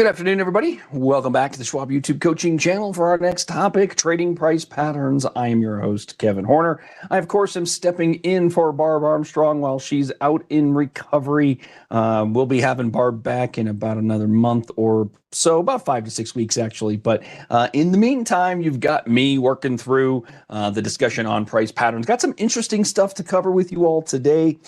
Good afternoon, everybody. Welcome back to the Schwab YouTube coaching channel for our next topic, trading price patterns. I am your host, Kevin Horner. I, of course, am stepping in for Barb Armstrong while she's out in recovery. We'll be having Barb back in about another month or so, about 5 to 6 weeks, actually. But in the meantime, you've got me working through the discussion on price patterns. Got some interesting stuff to cover with you all today.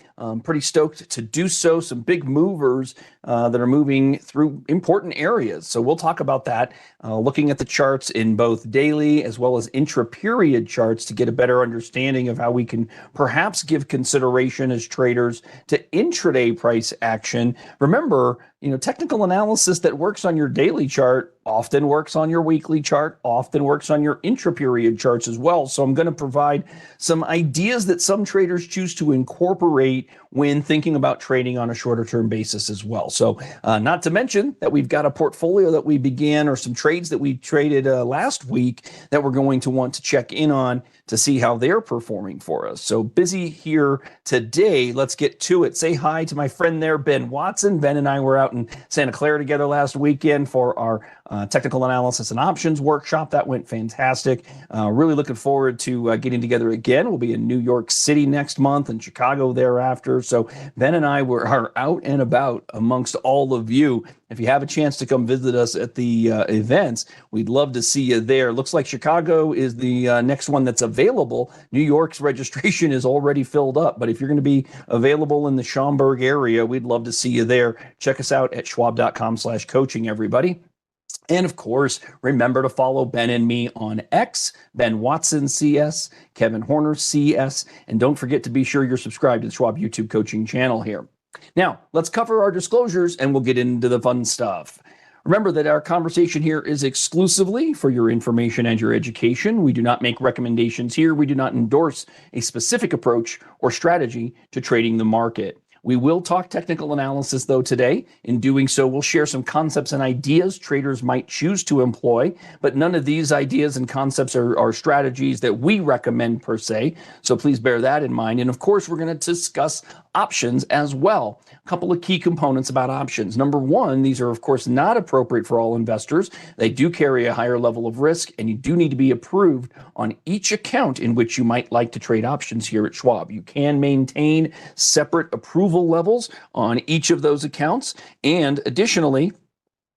Pretty stoked to do so. Some big movers that are moving through important areas. So we'll talk about that, looking at the charts in both daily as well as intra-period charts to get a better understanding of how we can perhaps give consideration as traders to intraday price action. Remember, technical analysis that works on your daily chart often works on your weekly chart, often works on your intra-period charts as well. So I'm going to provide some ideas that some traders choose to incorporate when thinking about trading on a shorter term basis as well. So not to mention that we've got a portfolio that we began, or some trades that we traded last week that we're going to want to check in on to see how they're performing for us. So busy here today. Let's get to it. Say hi to my friend there, Ben Watson. Ben and I were out in Santa Clara together last weekend for our technical analysis and options workshop. That went fantastic. Really looking forward to getting together again. We'll be in New York City next month and Chicago thereafter. So Ben and I are out and about amongst all of you. If you have a chance to come visit us at the events, we'd love to see you there. Looks like Chicago is the next one that's available. New York's registration is already filled up, but if you're going to be available in the Schaumburg area, we'd love to see you there. Check us out at schwab.com/coaching, everybody. And of course, remember to follow Ben and me on X, Ben Watson CS, Kevin Horner CS, and don't forget to be sure you're subscribed to the Schwab YouTube coaching channel here. Now, let's cover our disclosures and we'll get into the fun stuff. Remember that our conversation here is exclusively for your information and your education. We do not make recommendations here. We do not endorse a specific approach or strategy to trading the market. We will talk technical analysis, though, today. In doing so, we'll share some concepts and ideas traders might choose to employ, but none of these ideas and concepts are strategies that we recommend per se, so please bear that in mind. And of course, we're going to discuss options as well. A couple of key components about options. Number one, these are, of course, not appropriate for all investors. They do carry a higher level of risk, and you do need to be approved on each account in which you might like to trade options here at Schwab. You can maintain separate approval levels on each of those accounts, and additionally,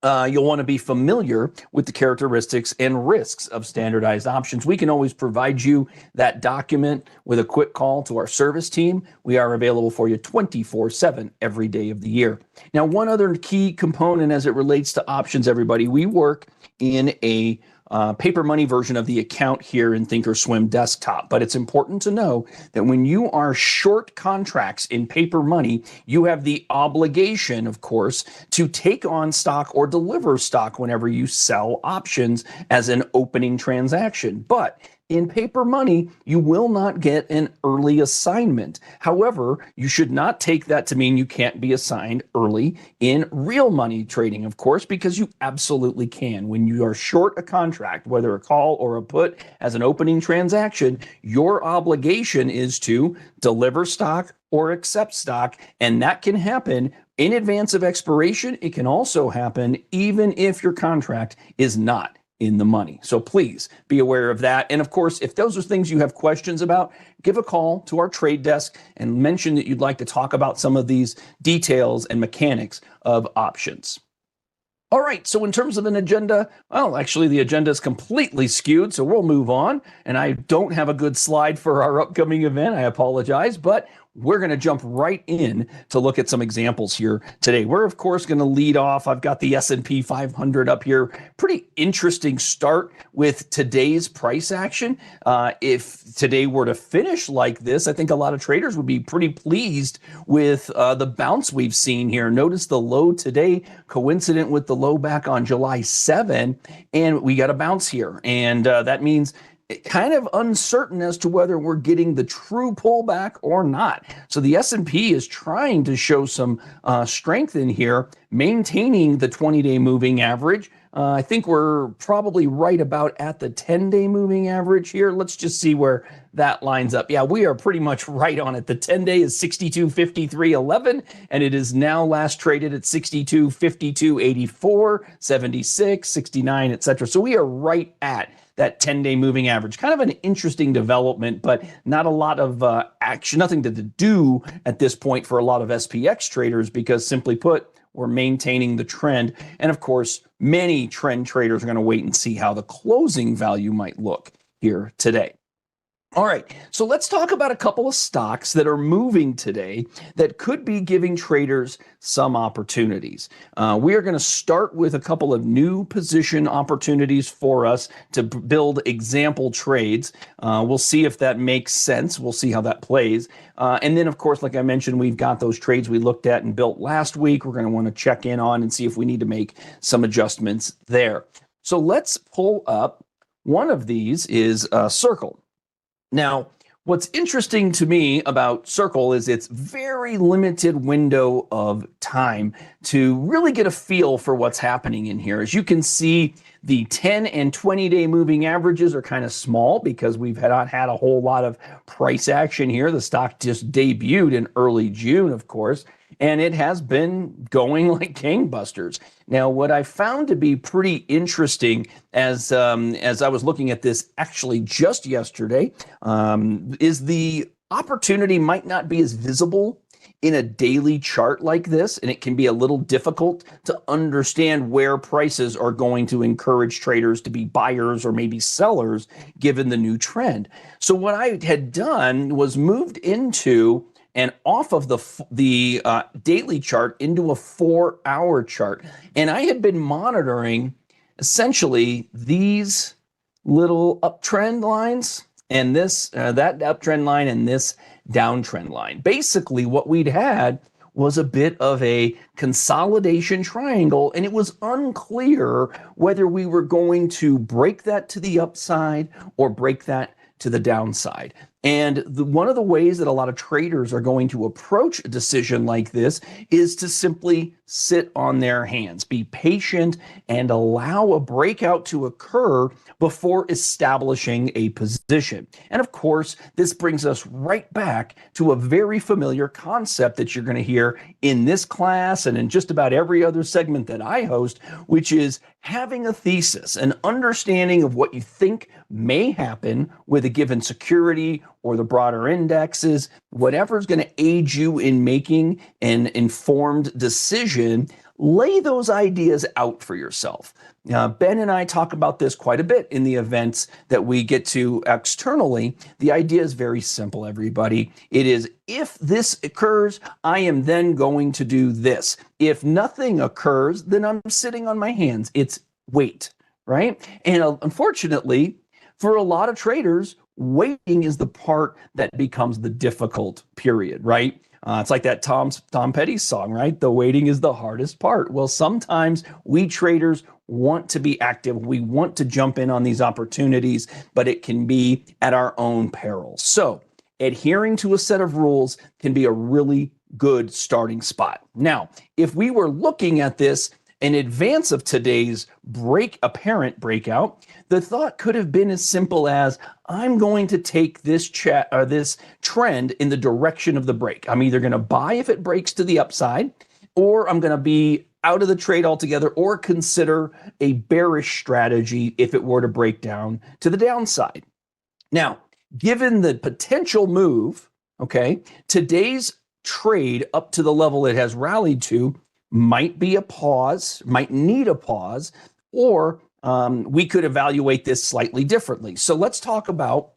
you'll want to be familiar with the characteristics and risks of standardized options. We can always provide you that document with a quick call to our service team. We are available for you 24/7 every day of the year. Now, one other key component as it relates to options, everybody, we work in a paper money version of the account here in thinkorswim desktop. But it's important to know that when you are short contracts in paper money, you have the obligation, of course, to take on stock or deliver stock whenever you sell options as an opening transaction. But in paper money, you will not get an early assignment. However, you should not take that to mean you can't be assigned early in real money trading, of course, because you absolutely can. When you are short a contract, whether a call or a put as an opening transaction, your obligation is to deliver stock or accept stock, and that can happen in advance of expiration. It can also happen even if your contract is not in the money. So please be aware of that. And of course, if those are things you have questions about, give a call to our trade desk and mention that you'd like to talk about some of these details and mechanics of options. All right, so in terms of an agenda, well, actually the agenda is completely skewed, so we'll move on. And I don't have a good slide for our upcoming event. I apologize, but we're going to jump right in to look at some examples here today. We're, of course, going to lead off. I've got the S&P 500 up here. Pretty interesting start with today's price action. If today were to finish like this, I think a lot of traders would be pretty pleased with the bounce we've seen here. Notice the low today, coincident with the low back on July 7, and we got a bounce here. And that means kind of uncertain as to whether we're getting the true pullback or not. So the S&P is trying to show some strength in here. maintaining the 20-day moving average. I think we're probably right about at the 10-day moving average here. Let's just see where that lines up. Yeah, we are pretty much right on it. The 10-day is 62.53.11, and it is now last traded at 62.52.84, 76, 69, etc. So we are right at that 10-day moving average. Kind of an interesting development, but not a lot of action, nothing to do at this point for a lot of SPX traders, because simply put, we're maintaining the trend. And of course, many trend traders are going to wait and see how the closing value might look here today. All right, so let's talk about a couple of stocks that are moving today that could be giving traders some opportunities. We are going to start with a couple of new position opportunities for us to build example trades. We'll see if that makes sense. We'll see how that plays. And then, of course, like I mentioned, we've got those trades we looked at and built last week. We're going to want to check in on and see if we need to make some adjustments there. So let's pull up. One of these is Circle. Now, what's interesting to me about Circle is its very limited window of time to really get a feel for what's happening in here. As you can see, the 10 and 20-day moving averages are kind of small because we've not had a whole lot of price action here. The stock just debuted in early June, of course, and it has been going like gangbusters. Now, what I found to be pretty interesting as I was looking at this actually just yesterday is the opportunity might not be as visible in a daily chart like this, and it can be a little difficult to understand where prices are going to encourage traders to be buyers or maybe sellers given the new trend. So what I had done was moved into and off of the daily chart into a 4-hour chart. And I had been monitoring essentially these little uptrend lines and this that uptrend line and this downtrend line. Basically, what we'd had was a bit of a consolidation triangle, and it was unclear whether we were going to break that to the upside or break that to the downside. And one of the ways that a lot of traders are going to approach a decision like this is to simply sit on their hands, be patient, and allow a breakout to occur before establishing a position. And of course, this brings us right back to a very familiar concept that you're going to hear in this class and in just about every other segment that I host, which is having a thesis, an understanding of what you think may happen with a given security or the broader indexes, whatever is going to aid you in making an informed decision. Lay those ideas out for yourself. Ben and I talk about this quite a bit in the events that we get to externally. The idea is very simple, everybody. It is, if this occurs, I am then going to do this. If nothing occurs, then I'm sitting on my hands. It's wait, right? And unfortunately, for a lot of traders, waiting is the part that becomes the difficult period, right? It's like that Tom Petty song, right? The waiting is the hardest part. Well, sometimes we traders want to be active. We want to jump in on these opportunities, but it can be at our own peril. So adhering to a set of rules can be a really good starting spot. Now, if we were looking at this in advance of today's apparent breakout, the thought could have been as simple as, I'm going to take this trend in the direction of the break. I'm either going to buy if it breaks to the upside, or I'm going to be out of the trade altogether, or consider a bearish strategy if it were to break down to the downside. Now, given the potential move, okay, today's trade up to the level it has rallied to might be a pause, might need a pause, or we could evaluate this slightly differently. So let's talk about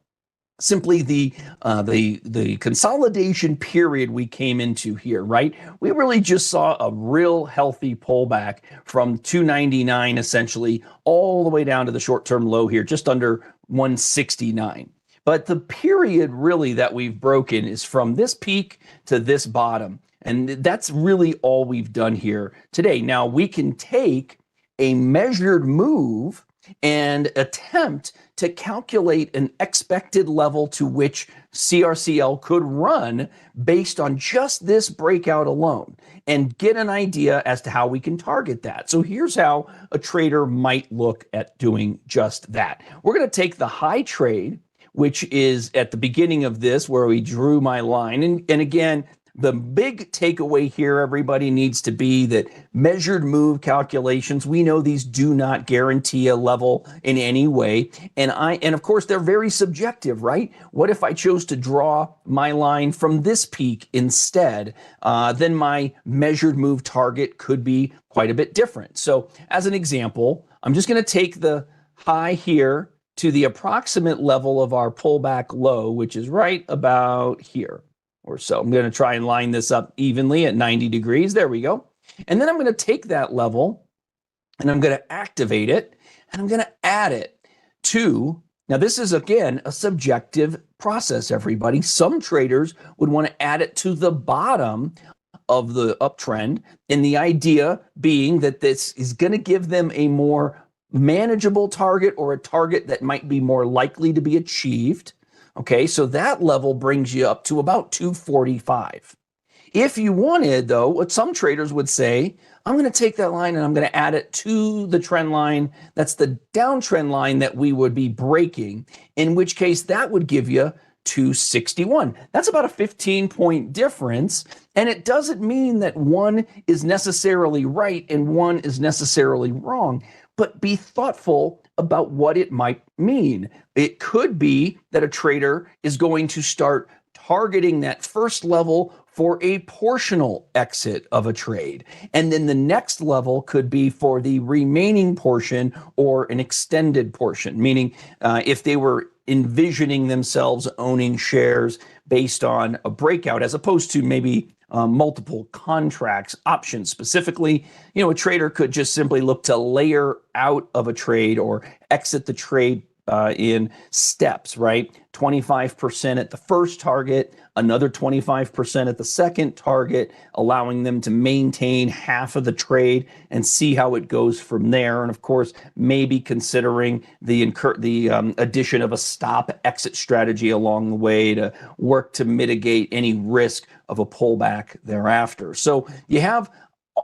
simply the consolidation period we came into here, right? We really just saw a real healthy pullback from 299 essentially all the way down to the short-term low here, just under 169. But the period really that we've broken is from this peak to this bottom. And that's really all we've done here today. Now, we can take a measured move and attempt to calculate an expected level to which CRCL could run based on just this breakout alone and get an idea as to how we can target that. So here's how a trader might look at doing just that. We're going to take the high trade, which is at the beginning of this where we drew my line. And again, the big takeaway here, everybody, needs to be that measured move calculations, we know these do not guarantee a level in any way. And of course, they're very subjective, right? What if I chose to draw my line from this peak instead? Then my measured move target could be quite a bit different. So as an example, I'm just going to take the high here to the approximate level of our pullback low, which is right about here or so. I'm going to try and line this up evenly at 90 degrees. There we go. And then I'm going to take that level and I'm going to activate it and I'm going to add it to, now this is again a subjective process, everybody. Some traders would want to add it to the bottom of the uptrend, and the idea being that this is going to give them a more manageable target or a target that might be more likely to be achieved. Okay, so that level brings you up to about 245. If you wanted, though, what some traders would say, I'm going to take that line and I'm going to add it to the trend line. That's the downtrend line that we would be breaking, in which case that would give you 261. That's about a 15-point difference, and it doesn't mean that one is necessarily right and one is necessarily wrong, but be thoughtful about what it might mean. It could be that a trader is going to start targeting that first level for a portional exit of a trade. And then the next level could be for the remaining portion or an extended portion, meaning if they were envisioning themselves owning shares based on a breakout as opposed to maybe multiple contracts, options specifically, a trader could just simply look to layer out of a trade or exit the trade in steps, right? 25% at the first target, another 25% at the second target, allowing them to maintain half of the trade and see how it goes from there. And of course, maybe considering the addition of a stop exit strategy along the way to work to mitigate any risk of a pullback thereafter. So you have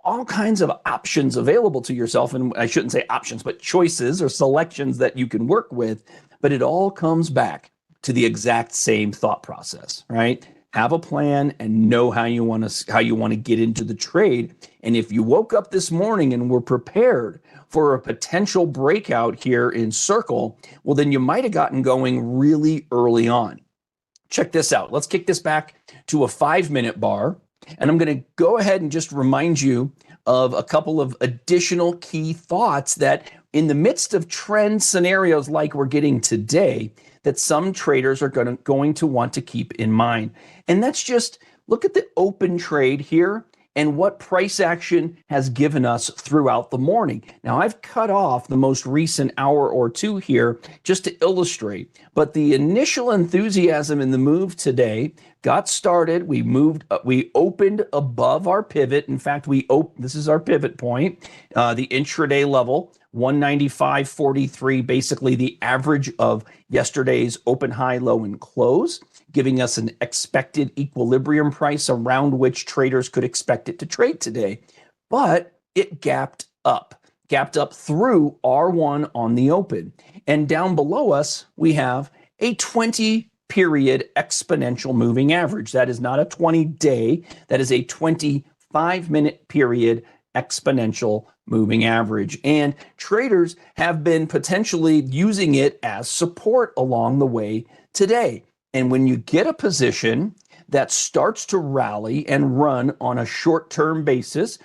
all kinds of options available to yourself, and I shouldn't say options, but choices or selections that you can work with, but it all comes back to the exact same thought process, right? Have a plan and know how you want to get into the trade. And if you woke up this morning and were prepared for a potential breakout here in circle, well, then you might have gotten going really early on. Check this out. Let's kick this back to a 5-minute bar. And I'm going to go ahead and just remind you of a couple of additional key thoughts that in the midst of trend scenarios like we're getting today, that some traders are going to want to keep in mind. And that's just look at the open trade here and what price action has given us throughout the morning. Now, I've cut off the most recent hour or two here just to illustrate, but the initial enthusiasm in the move today got started. We opened above our pivot. In fact, this is our pivot point, the intraday level, 195.43, basically the average of yesterday's open, high, low, and close, giving us an expected equilibrium price around which traders could expect it to trade today. But it gapped up through R1 on the open. And down below us, we have a 20-period exponential moving average. That is not a 20-day, that is a 25-minute period exponential moving average. And traders have been potentially using it as support along the way today. And when you get a position that starts to rally and run on a short-term basis,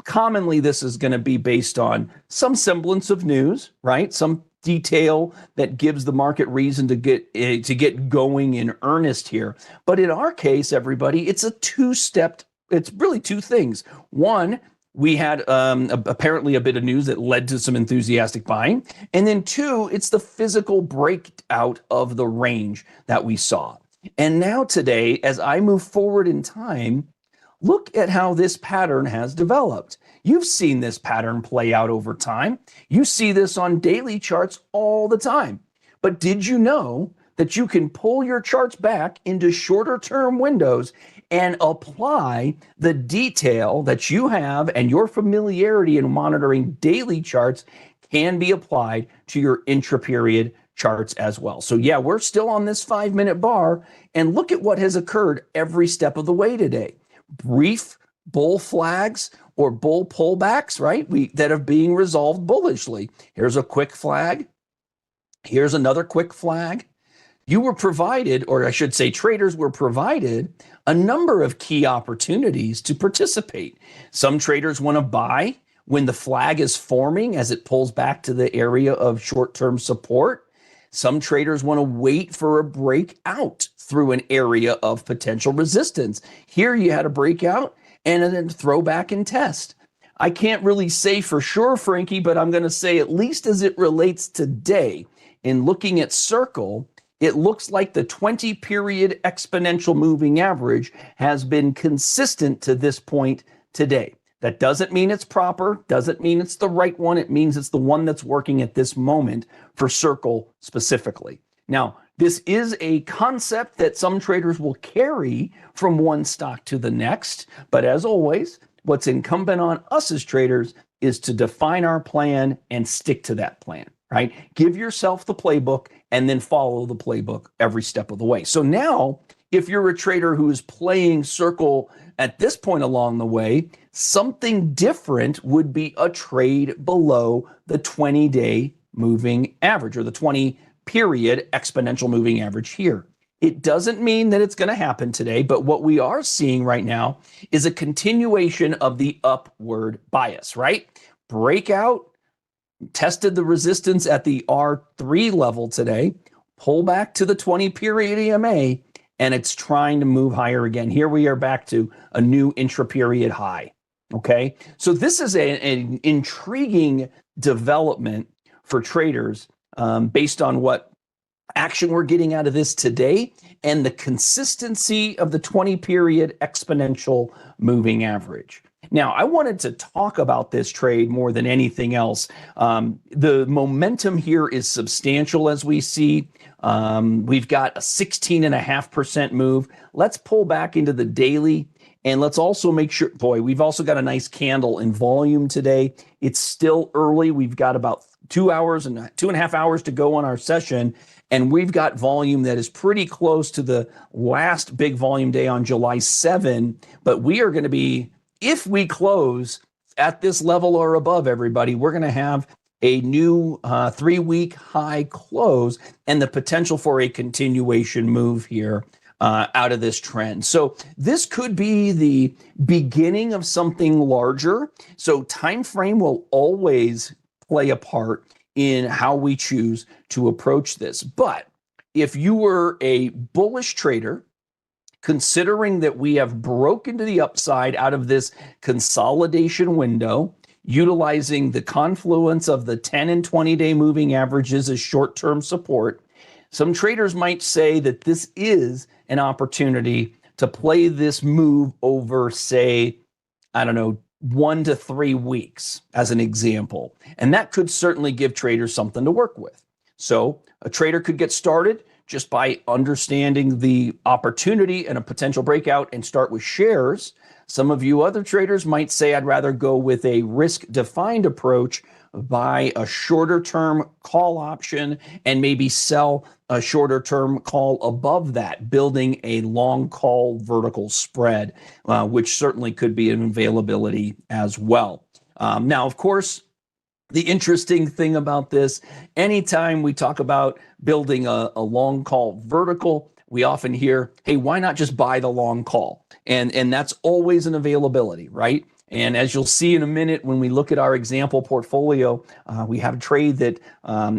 commonly this is going to be based on some semblance of news, right? Some detail that gives the market reason to get going in earnest here. But in our case, everybody, it's it's really two things. One, we had apparently a bit of news that led to some enthusiastic buying. And then two, it's the physical breakout of the range that we saw. And now today, as I move forward in time, look at how this pattern has developed. You've seen this pattern play out over time. You see this on daily charts all the time. But did you know that you can pull your charts back into shorter term windows and apply the detail that you have, and your familiarity in monitoring daily charts can be applied to your intra-period charts as well. So yeah, we're still on this 5-minute bar, and look at what has occurred every step of the way today. Brief bull flags or bull pullbacks, right? That are being resolved bullishly. Here's a quick flag. Here's another quick flag. You were provided, or I should say traders were provided, a number of key opportunities to participate. Some traders want to buy when the flag is forming as it pulls back to the area of short-term support. Some traders want to wait for a breakout through an area of potential resistance. Here you had a breakout and then throw back and test. I can't really say for sure, Frankie, but I'm going to say, at least as it relates today, in looking at Circle, it looks like the 20-period exponential moving average has been consistent to this point today. That doesn't mean it's proper, doesn't mean it's the right one. It means it's the one that's working at this moment for Circle specifically. Now, this is a concept that some traders will carry from one stock to the next, but as always, what's incumbent on us as traders is to define our plan and stick to that plan, right? Give yourself the playbook and then follow the playbook every step of the way. So now, if you're a trader who is playing Circle at this point along the way, something different would be a trade below the 20-day moving average, or the 20-period exponential moving average here. It doesn't mean that it's going to happen today, but what we are seeing right now is a continuation of the upward bias, right? Breakout, tested the resistance at the R3 level today, pull back to the 20-period EMA, and it's trying to move higher again. Here we are back to a new intra-period high, okay? So this is an intriguing development for traders based on what action we're getting out of this today and the consistency of the 20-period exponential moving average. Now, I wanted to talk about this trade more than anything else. The momentum here is substantial, as we see. We've got a 16.5% move. Let's pull back into the daily, and let's also make sure, boy, we've also got a nice candle in volume today. It's still early. We've got about 2 hours and 2.5 hours to go on our session, and we've got volume that is pretty close to the last big volume day on July 7. But we are going to be, if we close at this level or above, everybody, we're going to have a new 3-week high close and the potential for a continuation move here out of this trend. So this could be the beginning of something larger. So time frame will always play a part in how we choose to approach this. But if you were a bullish trader, considering that we have broken to the upside out of this consolidation window, utilizing the confluence of the 10 and 20-day moving averages as short-term support, some traders might say that this is an opportunity to play this move over, say, I don't know, 1 to 3 weeks as an example. And that could certainly give traders something to work with. So a trader could get started just by understanding the opportunity and a potential breakout and start with shares. Some of you other traders might say, I'd rather go with a risk-defined approach, buy a shorter-term call option and maybe sell a shorter-term call above that, building a long call vertical spread, which certainly could be an availability as well. Now, of course, the interesting thing about this, anytime we talk about building a long call vertical, we often hear, hey, why not just buy the long call? And that's always an availability, right? And as you'll see in a minute, when we look at our example portfolio, we have a trade that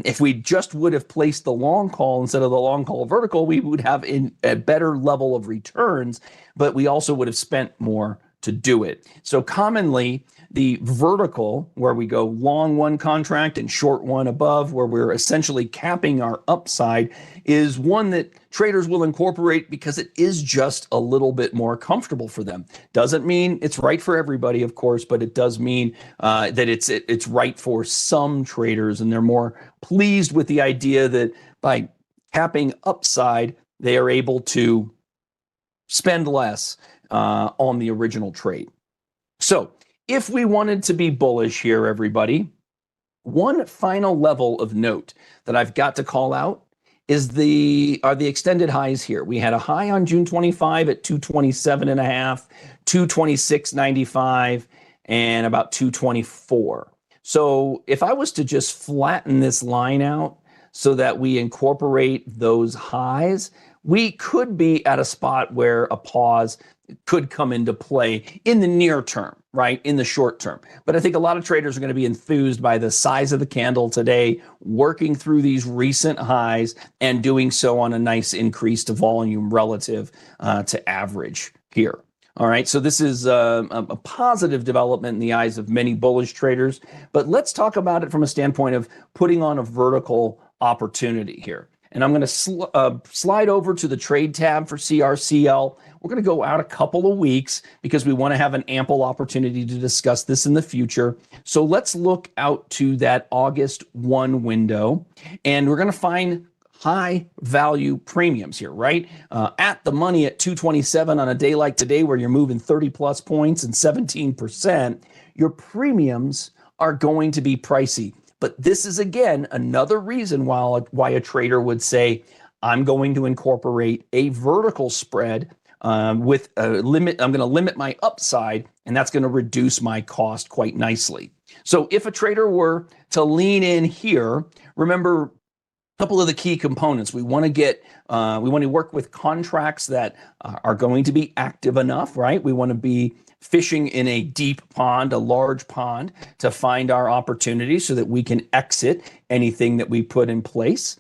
if we just would have placed the long call instead of the long call vertical, we would have a better level of returns, but we also would have spent more to do it. So commonly, The vertical, where we go long one contract and short one above, where we're essentially capping our upside, is one that traders will incorporate because it is just a little bit more comfortable for them. Doesn't mean it's right for everybody, of course, but it does mean that it's right for some traders, and they're more pleased with the idea that by capping upside, they are able to spend less on the original trade. So if we wanted to be bullish here, everybody, one final level of note that I've got to call out is the extended highs here. We had a high on June 25 at 227.5, 226.95, and about 224. So if I was to just flatten this line out so that we incorporate those highs, we could be at a spot where a pause could come into play in the near term, right? In the short term. But I think a lot of traders are going to be enthused by the size of the candle today, working through these recent highs and doing so on a nice increased volume relative to average here. All right, so this is a positive development in the eyes of many bullish traders, but let's talk about it from a standpoint of putting on a vertical opportunity here. And I'm going to slide over to the trade tab for CRCL. We're going to go out a couple of weeks because we want to have an ample opportunity to discuss this in the future. So let's look out to that August 1 window, and we're going to find high value premiums here, right? At the money at 227 on a day like today where you're moving 30 plus points and 17%, your premiums are going to be pricey. But this is, again, another reason why a trader would say, I'm going to incorporate a vertical spread with a limit. I'm going to limit my upside, and that's going to reduce my cost quite nicely. So if a trader were to lean in here, remember a couple of the key components. We want to work with contracts that are going to be active enough, right? We want to be fishing in a deep pond, a large pond, to find our opportunity so that we can exit anything that we put in place.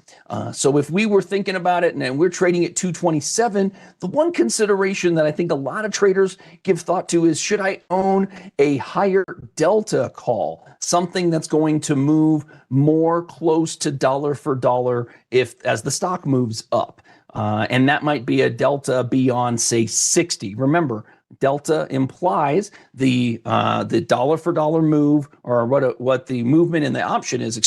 So if we were thinking about it and we're trading at 227, the one consideration that I think a lot of traders give thought to is, should I own a higher delta call, something that's going to move more close to dollar for dollar as the stock moves up? And that might be a delta beyond, say, 60. Remember, delta implies the dollar for dollar move, or what the movement in the option is,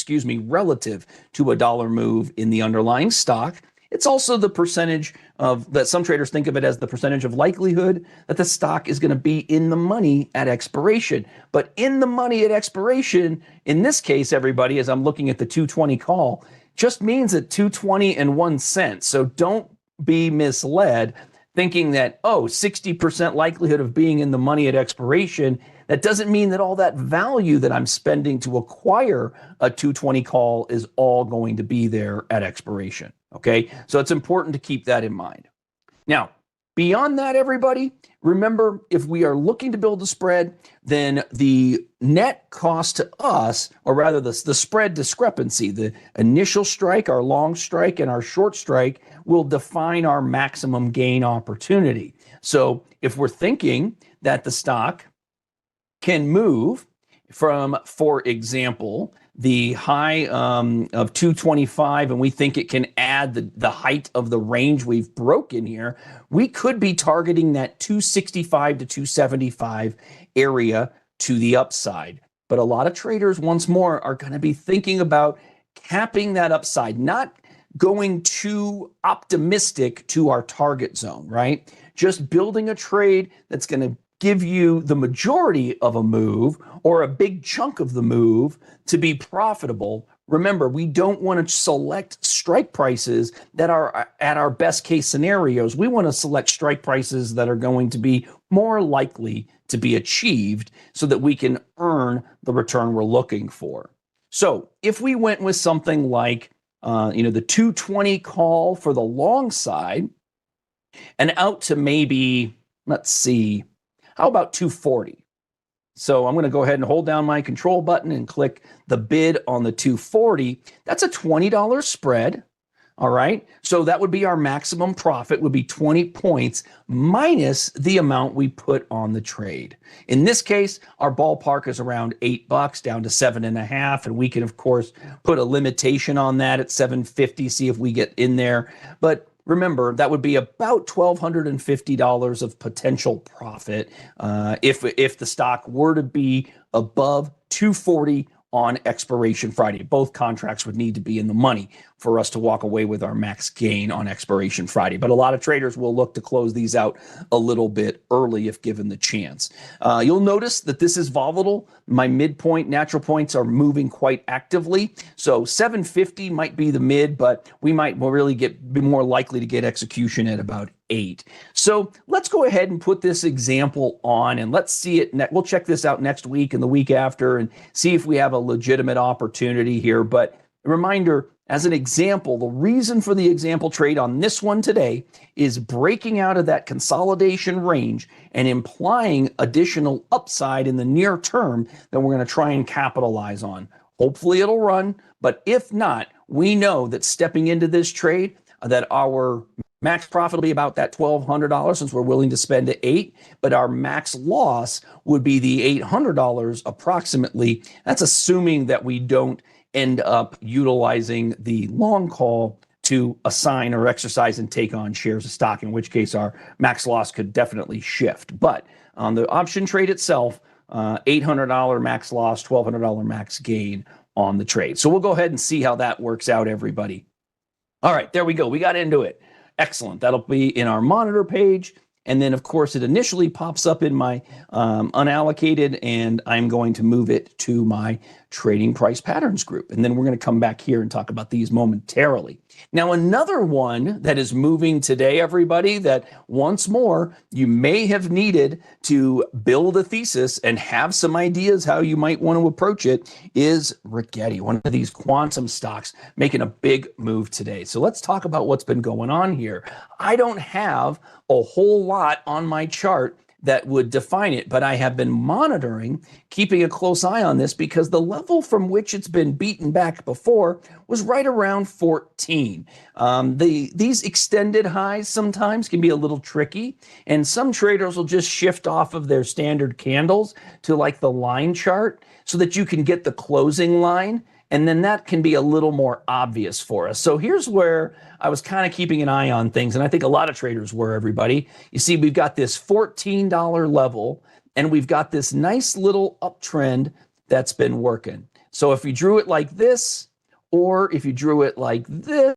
relative to a dollar move in the underlying stock. It's also the percentage that some traders think of it as the percentage of likelihood that the stock is going to be in the money at expiration. But in the money at expiration, in this case, everybody, as I'm looking at the 220 call, just means at 220 and 1 cent. So don't be misled thinking that, 60% likelihood of being in the money at expiration. That doesn't mean that all that value that I'm spending to acquire a 220 call is all going to be there at expiration. Okay, so it's important to keep that in mind. Now, beyond that, everybody, remember, if we are looking to build a spread, then the net cost to us, or rather the spread discrepancy, the initial strike, our long strike, and our short strike will define our maximum gain opportunity. So if we're thinking that the stock can move from, for example, the high of 225, and we think it can add the height of the range we've broken here, we could be targeting that 265 to 275 area to the upside. But a lot of traders, once more, are going to be thinking about capping that upside, not going too optimistic to our target zone, right? Just building a trade that's going to give you the majority of a move or a big chunk of the move to be profitable. Remember, we don't want to select strike prices that are at our best case scenarios. We want to select strike prices that are going to be more likely to be achieved so that we can earn the return we're looking for. So if we went with something like the 220 call for the long side and out to maybe, let's see, how about 240? So I'm going to go ahead and hold down my control button and click the bid on the 240. That's a $20 spread All right. So that would be our maximum profit would be 20 points minus the amount we put on the trade. In this case, our ballpark is around $8 down to 7.5. And we can, of course, put a limitation on that at 750, see if we get in there. But remember, that would be about $1,250 of potential profit if the stock were to be above 240 on expiration Friday. Both contracts would need to be in the money for us to walk away with our max gain on expiration Friday. But a lot of traders will look to close these out a little bit early if given the chance. You'll notice that this is volatile. My midpoint natural points are moving quite actively. So 750 might be the mid, but we might really be more likely to get execution at about 8. So let's go ahead and put this example on and let's see it. We'll check this out next week and the week after and see if we have a legitimate opportunity here. But a reminder, as an example, the reason for the example trade on this one today is breaking out of that consolidation range and implying additional upside in the near term that we're going to try and capitalize on. Hopefully it'll run, but if not, we know that stepping into this trade, that our max profit will be about that $1,200 since we're willing to spend $8, but our max loss would be the $800 approximately. That's assuming that we don't end up utilizing the long call to assign or exercise and take on shares of stock, in which case our max loss could definitely shift. But on the option trade itself, $800 max loss, $1,200 max gain on the trade. So we'll go ahead and see how that works out, everybody. All right, there we go. We got into it. Excellent. That'll be in our monitor page. And then, of course, it initially pops up in my unallocated, and I'm going to move it to my trading price patterns group. And then we're going to come back here and talk about these momentarily. Now, another one that is moving today, everybody, that once more you may have needed to build a thesis and have some ideas how you might want to approach it is Rigetti, one of these quantum stocks making a big move today. So let's talk about what's been going on here. I don't have a whole lot on my chart that would define it, but I have been monitoring, keeping a close eye on this because the level from which it's been beaten back before was right around 14. These extended highs sometimes can be a little tricky, and some traders will just shift off of their standard candles to like the line chart so that you can get the closing line. And then that can be a little more obvious for us. So here's where I was kind of keeping an eye on things. And I think a lot of traders were, everybody. You see, we've got this $14 level, and we've got this nice little uptrend that's been working. So if you drew it like this, or if you drew it like this,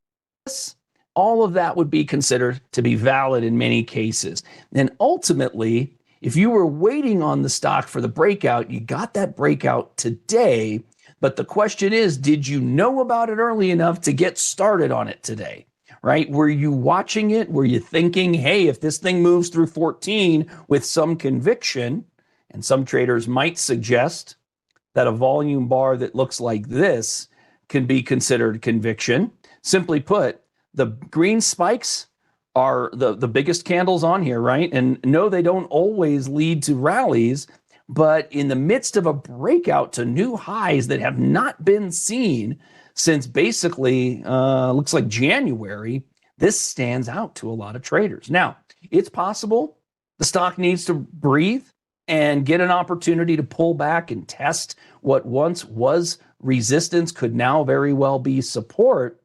all of that would be considered to be valid in many cases. And ultimately, if you were waiting on the stock for the breakout, you got that breakout today. But the question is, did you know about it early enough to get started on it today, right? Were you watching it? Were you thinking, hey, if this thing moves through 14 with some conviction, and some traders might suggest that a volume bar that looks like this can be considered conviction. Simply put, the green spikes are the biggest candles on here, right? And no, they don't always lead to rallies. But in the midst of a breakout to new highs that have not been seen since basically, looks like January, this stands out to a lot of traders. Now, it's possible the stock needs to breathe and get an opportunity to pull back and test what once was resistance could now very well be support,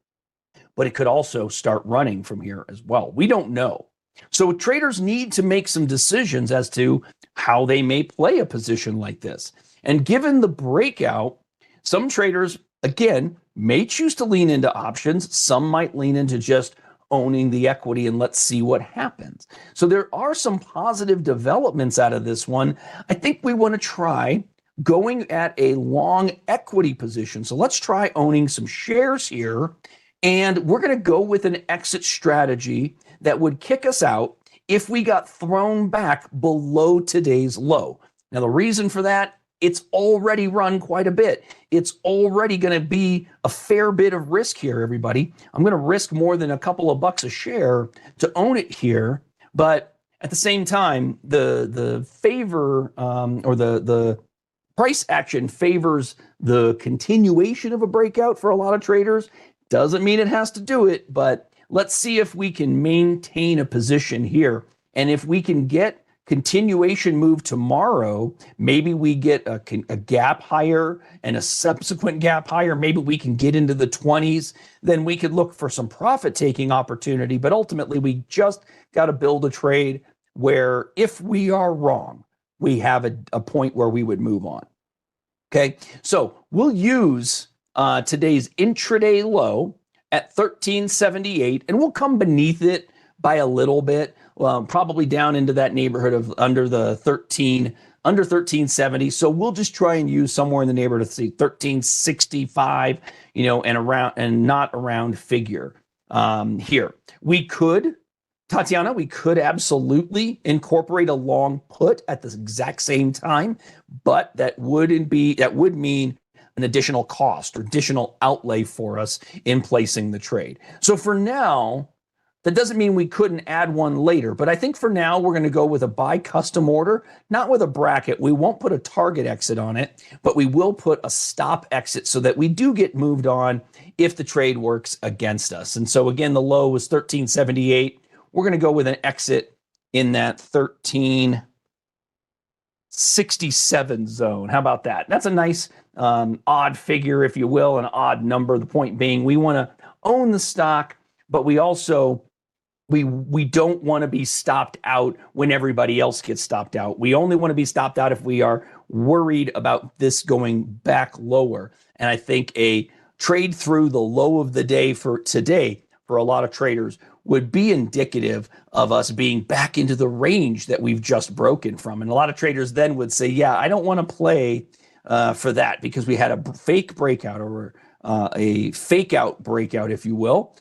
but it could also start running from here as well. We don't know. So traders need to make some decisions as to how they may play a position like this. And given the breakout, some traders, again, may choose to lean into options. Some might lean into just owning the equity and let's see what happens. So there are some positive developments out of this one. I think we want to try going at a long equity position. So let's try owning some shares here. And we're going to go with an exit strategy that would kick us out if we got thrown back below today's low. Now, the reason for that, it's already run quite a bit. It's already going to be a fair bit of risk here, everybody. I'm going to risk more than a couple of bucks a share to own it here. But at the same time, the favor or the price action favors the continuation of a breakout for a lot of traders. Doesn't mean it has to do it, but let's see if we can maintain a position here. And if we can get continuation move tomorrow, maybe we get a gap higher and a subsequent gap higher. Maybe we can get into the 20s. Then we could look for some profit taking opportunity. But ultimately, we just got to build a trade where if we are wrong, we have a point where we would move on. Okay, so we'll use today's intraday low at 1378, and we'll come beneath it by a little bit, probably down into that neighborhood of under 1370. So we'll just try and use somewhere in the neighborhood of 1365, and not a round figure here. We could, Tatiana, we could absolutely incorporate a long put at the exact same time, but that would mean an additional cost or additional outlay for us in placing the trade. So for now, that doesn't mean we couldn't add one later, but I think for now we're going to go with a buy custom order, not with a bracket. We won't put a target exit on it, but we will put a stop exit so that we do get moved on if the trade works against us. And so again, the low was 1378. We're going to go with an exit in that 1367 zone. How about that? That's a nice odd figure, if you will, an odd number. The point being, we want to own the stock, but we also we don't want to be stopped out when everybody else gets stopped out. We only want to be stopped out if we are worried about this going back lower. And I think a trade through the low of the day for today for a lot of traders would be indicative of us being back into the range that we've just broken from. And a lot of traders then would say, yeah, I don't want to play for that because we had a fake breakout or a fake out breakout, if you will.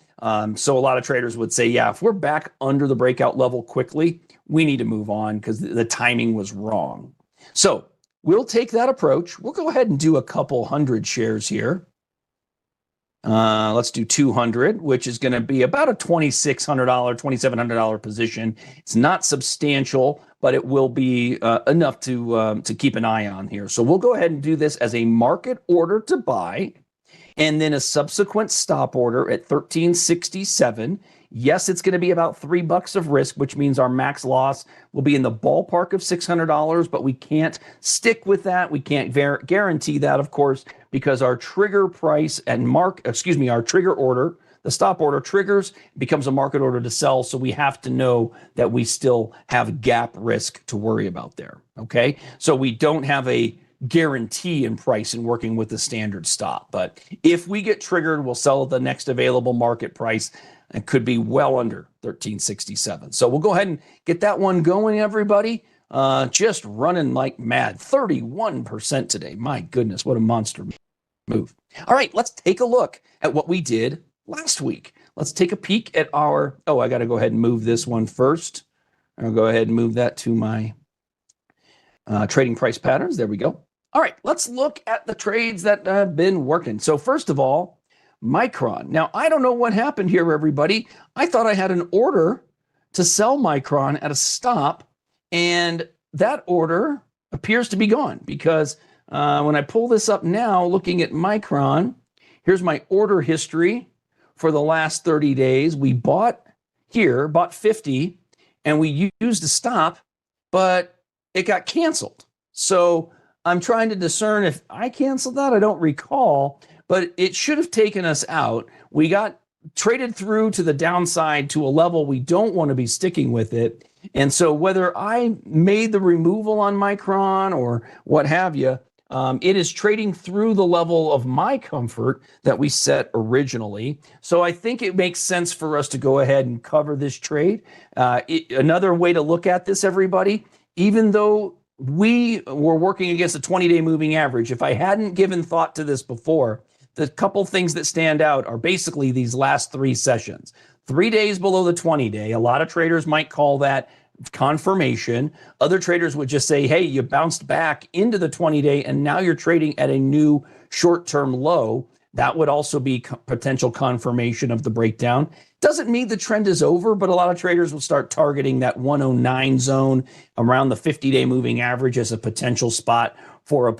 So a lot of traders would say, yeah, if we're back under the breakout level quickly, we need to move on because the timing was wrong. So we'll take that approach. We'll go ahead and do a couple hundred shares here. Let's do 200, which is going to be about a $2,600, $2,700 position. It's not substantial, but it will be enough to keep an eye on here. So we'll go ahead and do this as a market order to buy, and then a subsequent stop order at 1367. Yes, it's going to be about $3 of risk, which means our max loss will be in the ballpark of $600, but we can't stick with that. We can't guarantee that, of course, because our trigger price and our trigger order, the stop order triggers, becomes a market order to sell. So we have to know that we still have gap risk to worry about there. Okay. So we don't have a guarantee in price in working with the standard stop. But if we get triggered, we'll sell at the next available market price. It could be well under 1367. So we'll go ahead and get that one going, everybody. Just running like mad. 31% today. My goodness, what a monster move. All right, let's take a look at what we did last week. Let's take a peek at our, I got to go ahead and move this one first. I'll go ahead and move that to my trading price patterns. There we go. All right, let's look at the trades that have been working. So first of all, Micron. Now, I don't know what happened here, everybody. I thought I had an order to sell Micron at a stop, and that order appears to be gone because when I pull this up now, looking at Micron, here's my order history for the last 30 days. We bought 50, and we used a stop, but it got canceled. So I'm trying to discern if I canceled that. I don't recall, but it should have taken us out. We got traded through to the downside to a level we don't want to be sticking with it. And so whether I made the removal on Micron or what have you, it is trading through the level of my comfort that we set originally. So I think it makes sense for us to go ahead and cover this trade. Another way to look at this, everybody, even though we were working against a 20-day moving average, if I hadn't given thought to this before, the couple things that stand out are basically these last three sessions. 3 days below the 20-day. A lot of traders might call that confirmation. Other traders would just say, hey, you bounced back into the 20-day and now you're trading at a new short-term low. That would also be potential confirmation of the breakdown. Doesn't mean the trend is over, but a lot of traders will start targeting that 109 zone around the 50-day moving average as a potential spot for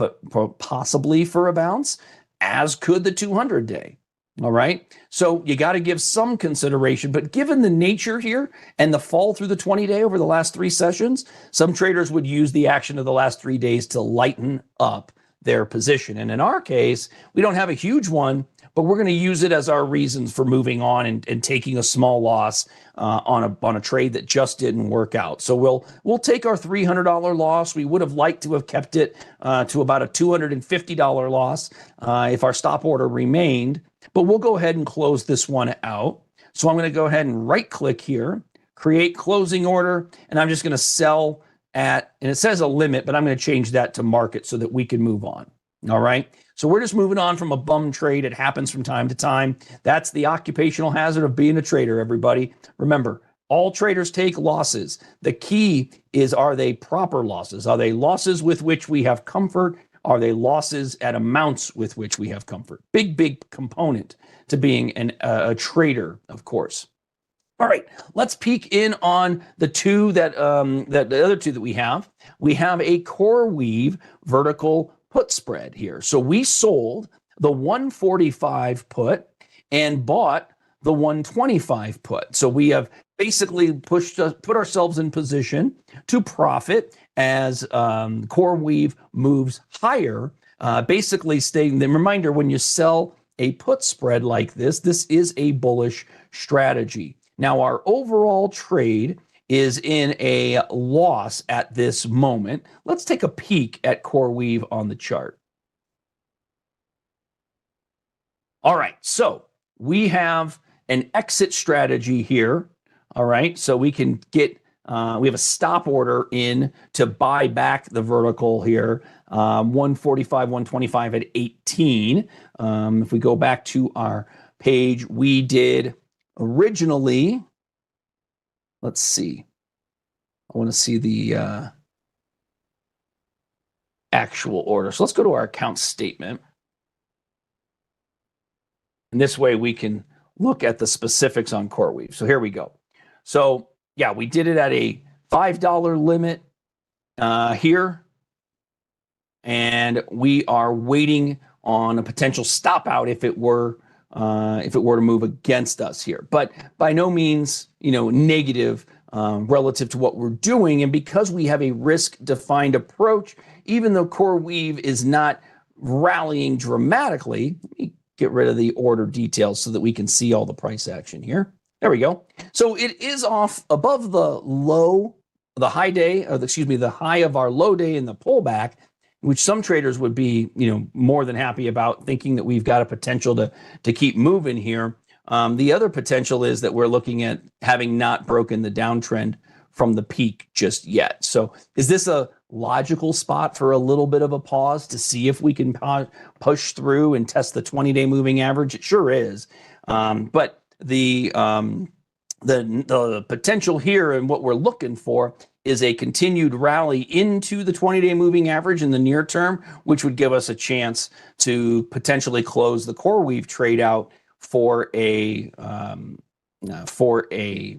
possibly for a bounce, as could the 200-day. All right. So you got to give some consideration, but given the nature here and the fall through the 20-day over the last 3 sessions, some traders would use the action of the last 3 days to lighten up their position. And in our case, we don't have a huge one, but we're going to use it as our reasons for moving on and taking a small loss on a trade that just didn't work out. So we'll take our $300 loss. We would have liked to have kept it to about a $250 loss if our stop order remained. But we'll go ahead and close this one out. So I'm going to go ahead and right click here, create closing order, and I'm just going to sell at, and it says a limit, but I'm going to change that to market so that we can move on. All right. So we're just moving on from a bum trade. It happens from time to time. That's the occupational hazard of being a trader, everybody. Remember, all traders take losses. The key is, are they proper losses? Are they losses with which we have comfort? Are they losses at amounts with which we have comfort? Big component to being a trader, of course. All right, let's peek in on the two that the other two that we have. We have a CoreWeave vertical put spread here. So we sold the 145 put and bought the 125 put. So we have basically put ourselves in position to profit as CoreWeave moves higher, basically stating the reminder, when you sell a put spread like this, this is a bullish strategy. Now, our overall trade is in a loss at this moment. Let's take a peek at CoreWeave on the chart. All right, so we have an exit strategy here. All right, so we can get we have a stop order in to buy back the vertical here, 145, 125 at 18. If we go back to our page, we did originally, let's see, I want to see the actual order. So let's go to our account statement. And this way we can look at the specifics on CoreWeave. So here we go. So yeah, we did it at a $5 limit here. And we are waiting on a potential stop out if it were to move against us here. But by no means, negative relative to what we're doing. And because we have a risk-defined approach, even though CoreWeave is not rallying dramatically, let me get rid of the order details so that we can see all the price action here. There we go. So it is off above the low, the high day, or the high of our low day in the pullback, which some traders would be, more than happy about, thinking that we've got a potential to keep moving here. The other potential is that we're looking at having not broken the downtrend from the peak just yet. So is this a logical spot for a little bit of a pause to see if we can push through and test the 20-day moving average? It sure is. But the potential here and what we're looking for is a continued rally into the 20-day moving average in the near term, which would give us a chance to potentially close the CoreWeave trade out for a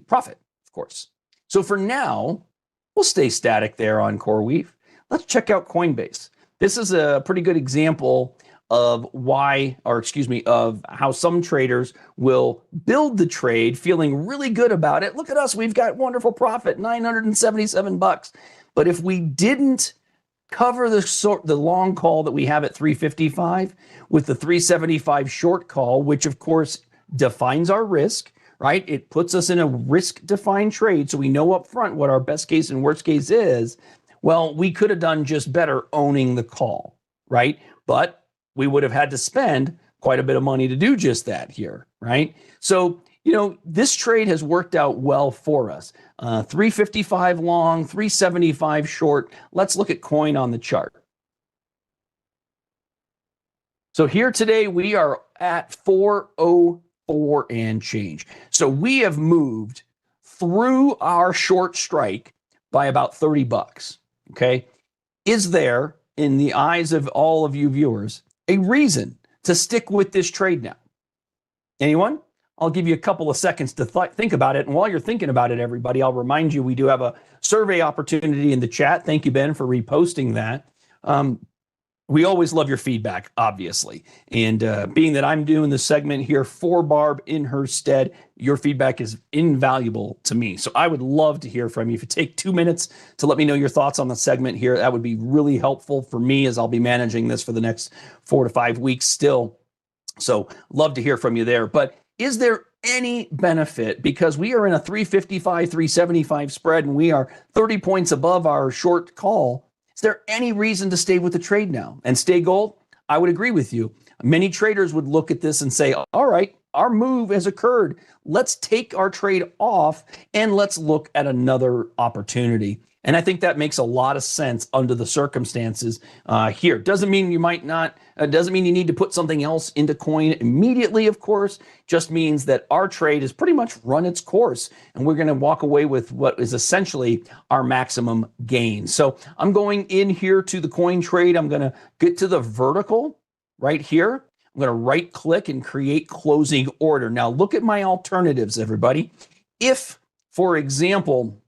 profit, of course. So for now, we'll stay static there on CoreWeave. Let's check out Coinbase. This is a pretty good example of of how some traders will build the trade feeling really good about it. Look at us, we've got wonderful profit, $977. But if we didn't cover the long call that we have at 355 with the 375 short call, which of course defines our risk, right? It puts us in a risk-defined trade, so we know up front what our best case and worst case is. Well, we could have done just better owning the call, right? But we would have had to spend quite a bit of money to do just that here, right? So, this trade has worked out well for us. 355 long, 375 short. Let's look at coin on the chart. So here today, we are at 404 and change. So we have moved through our short strike by about $30, okay? Is there, in the eyes of all of you viewers, a reason to stick with this trade now? Anyone? I'll give you a couple of seconds to think about it. And while you're thinking about it, everybody, I'll remind you we do have a survey opportunity in the chat. Thank you, Ben, for reposting that. We always love your feedback, obviously. And being that I'm doing the segment here for Barb in her stead, your feedback is invaluable to me. So I would love to hear from you. If you take 2 minutes to let me know your thoughts on the segment here, that would be really helpful for me as I'll be managing this for the next 4 to 5 weeks still. So love to hear from you there. But is there any benefit, because we are in a 355, 375 spread and we are 30 points above our short call? Is there any reason to stay with the trade now and stay gold? I would agree with you. Many traders would look at this and say, all right, our move has occurred. Let's take our trade off and let's look at another opportunity. And I think that makes a lot of sense under the circumstances here. Doesn't mean you might not, doesn't mean you need to put something else into coin immediately, of course. Just means that our trade has pretty much run its course and we're going to walk away with what is essentially our maximum gain. So I'm going in here to the coin trade. I'm going to get to the vertical right here. I'm going to right click and create closing order. Now look at my alternatives, everybody. If, for example,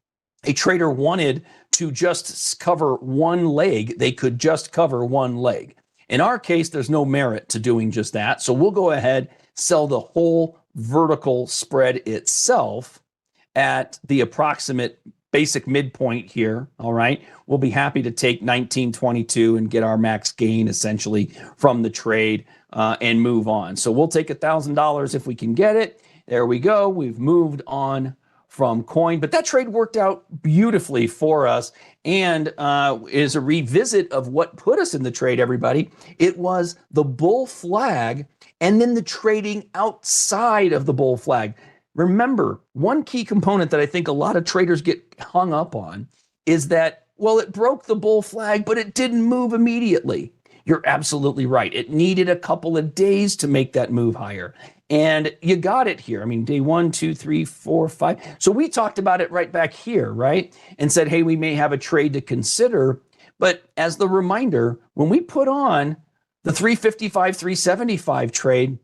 a trader wanted to just cover one leg, they could just cover one leg. In our case, there's no merit to doing just that. So we'll go ahead, sell the whole vertical spread itself at the approximate basic midpoint here. All right. We'll be happy to take 1922 and get our max gain essentially from the trade and move on. So we'll take $1,000 if we can get it. There we go. We've moved on from coin, but that trade worked out beautifully for us and is a revisit of what put us in the trade, everybody. It was the bull flag and then the trading outside of the bull flag. Remember, one key component that I think a lot of traders get hung up on is that, well, it broke the bull flag, but it didn't move immediately. You're absolutely right. It needed a couple of days to make that move higher. And you got it here. I mean, day 1, 2, 3, 4, 5. So we talked about it right back here, right? And said, hey, we may have a trade to consider. But as the reminder, when we put on the 355, 375 trade,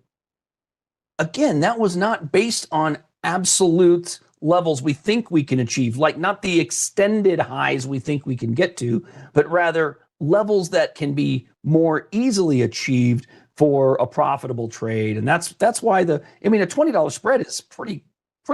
again, that was not based on absolute levels we think we can achieve, like not the extended highs we think we can get to, but rather levels that can be more easily achieved for a profitable trade. And that's why a $20 spread is pretty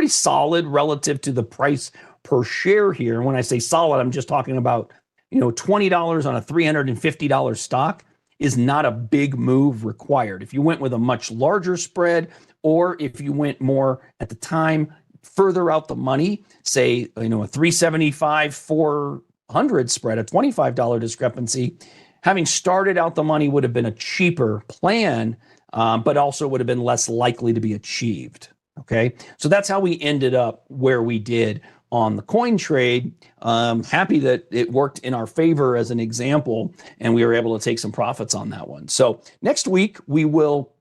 solid relative to the price per share here. And when I say solid, I'm just talking about, $20 on a $350 stock is not a big move required. If you went with a much larger spread, or if you went more at the time further out the money, say, a 375, 400 spread, a $25 discrepancy, having started out the money would have been a cheaper plan, but also would have been less likely to be achieved. Okay, so that's how we ended up where we did on the coin trade. Happy that it worked in our favor as an example, and we were able to take some profits on that one. So next week we will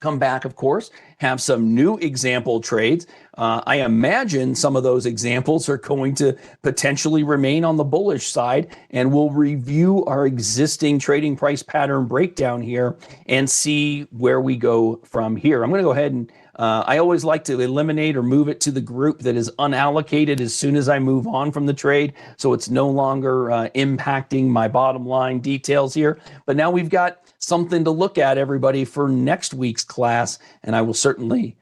come back, of course, have some new example trades. I imagine some of those examples are going to potentially remain on the bullish side, and we'll review our existing trading price pattern breakdown here and see where we go from here. I'm going to go ahead and I always like to eliminate or move it to the group that is unallocated as soon as I move on from the trade, so it's no longer impacting my bottom line details here. But now we've got something to look at, everybody, for next week's class, and I will certainly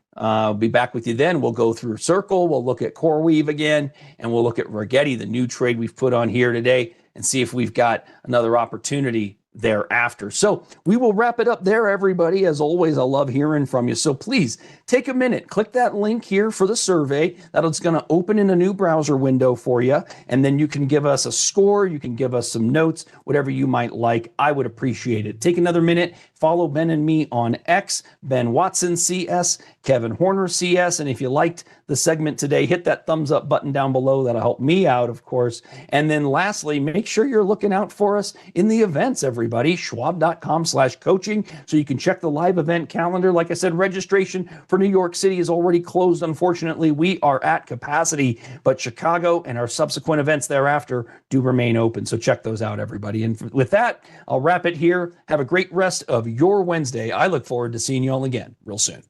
be back with you then. We'll go through Circle, we'll look at CoreWeave again, and we'll look at Rigetti, the new trade we've put on here today, and see if we've got another opportunity thereafter. So we will wrap it up there, everybody. As always, I love hearing from you. So please take a minute, click that link here for the survey. That's going to open in a new browser window for you. And then you can give us a score. You can give us some notes, whatever you might like. I would appreciate it. Take another minute. Follow Ben and me on X, Ben Watson CS, Kevin Horner CS. And if you liked the segment today, hit that thumbs up button down below. That'll help me out, of course. And then lastly, make sure you're looking out for us in the events, everybody. Schwab.com/coaching. So you can check the live event calendar. Like I said, registration for New York City is already closed. Unfortunately, we are at capacity, but Chicago and our subsequent events thereafter do remain open. So check those out, everybody. And with that, I'll wrap it here. Have a great rest of your Wednesday. I look forward to seeing you all again real soon.